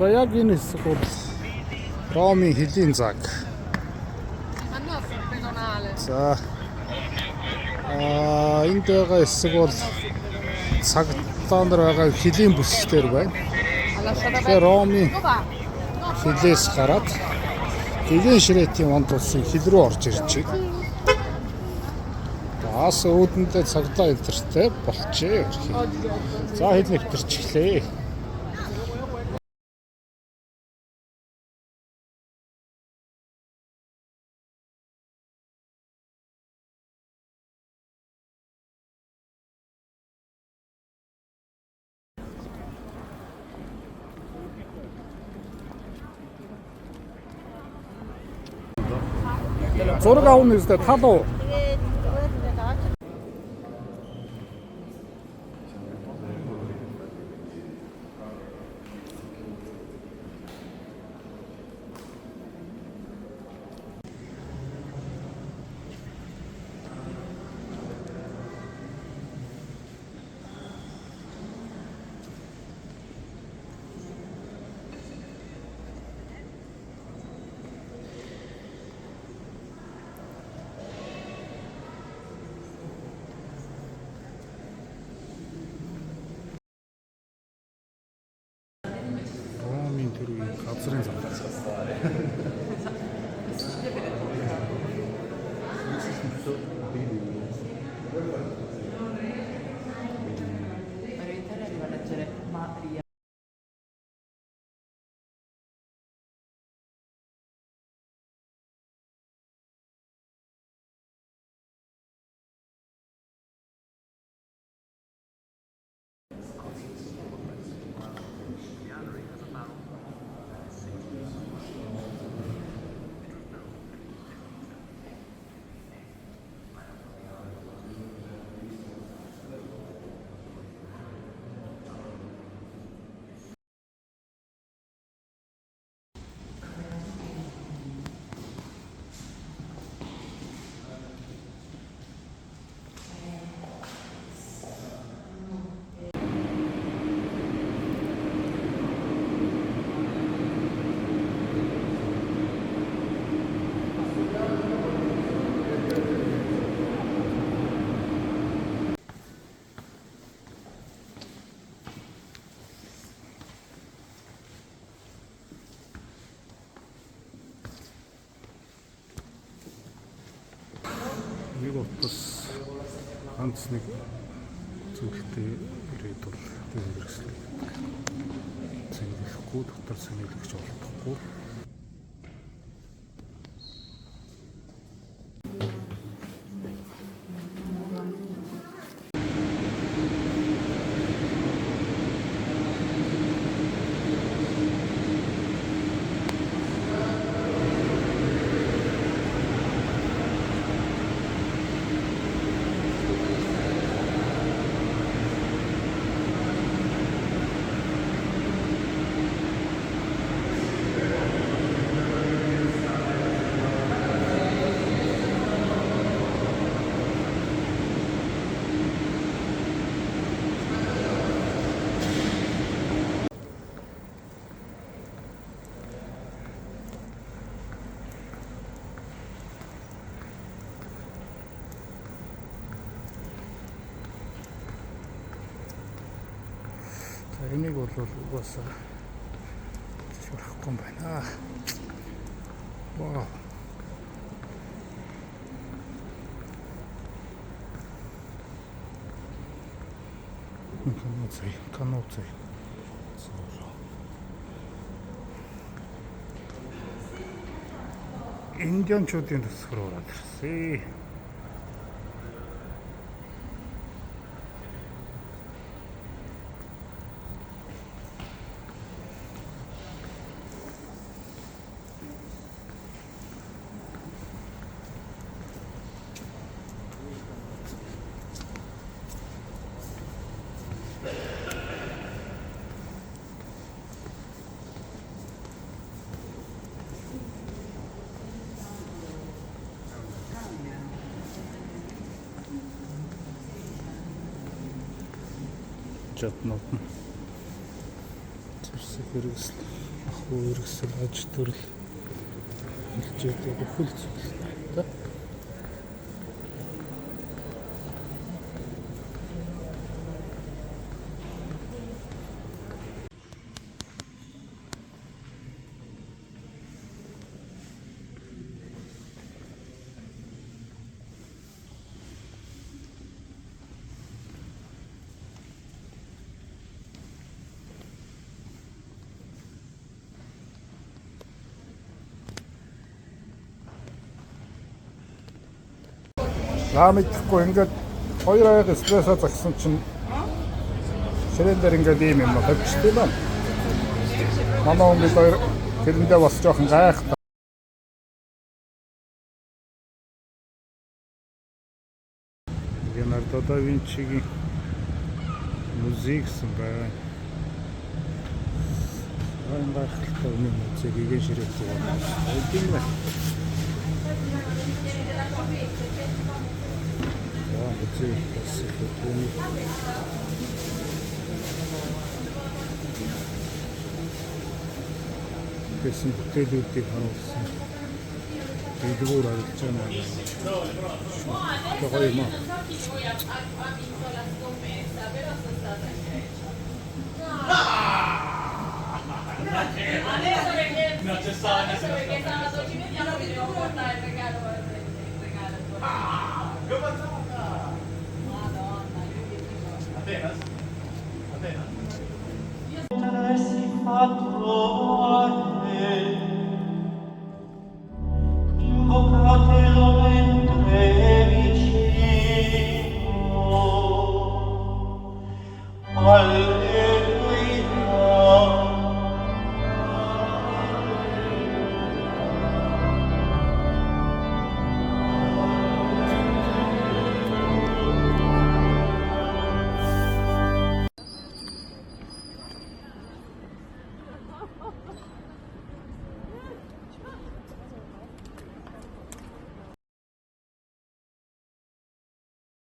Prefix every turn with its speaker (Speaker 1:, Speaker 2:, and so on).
Speaker 1: За яг энэ хэсэг бол Ромын хөлийн заг. За энд байгаа хэсэг бол цагтаан дээр байгаа хөлийн бүсээр байна. Тэгэхээр Ромын хөлөөс гараад Дэвэн Ширетийн онд улсын хил рүү орж ирж байна. Аас өөдөндөө цагдаа энтертэй болчихээ. За хил нэвтэрч эхлэе. Зураг авна үстэй талуу. Газрын зам. Нэг утас ганц нэг зүйлтэй ирээд бол хэрэгслээ. Цэнгэлэхгүй дотор цэнгэлэгч олдохгүй. Энийг бол угаасаа шурахгүй юм байна. Вау. Каноцей. Индианчуудын төсвөр ороод ирсэн. Жаднууд нь зэрсэг хэрэгсэл. Хөргөсөл аж төрөл хэлжээдэг бүхэл зүйл та. Мэдхгүй ингээд хоёр аяг эспрессо загсан чинь ширээн дээр ингээд ийм юм тавьчихсан байна. Манай хүн бид хоёр тэрэндээ бас жоохон гайхдаг. Леонардо да Винчигийн музей гэсэн байна. Энэ гайхалтай юм музейг игээ ширээд байгаа. Тийм үү? Музей бас их юм. Гэсэн бүтээлүүдийг харуулсан. Видеоор харагдаж байна. Гоё юм аа.
Speaker 2: Si fa trovare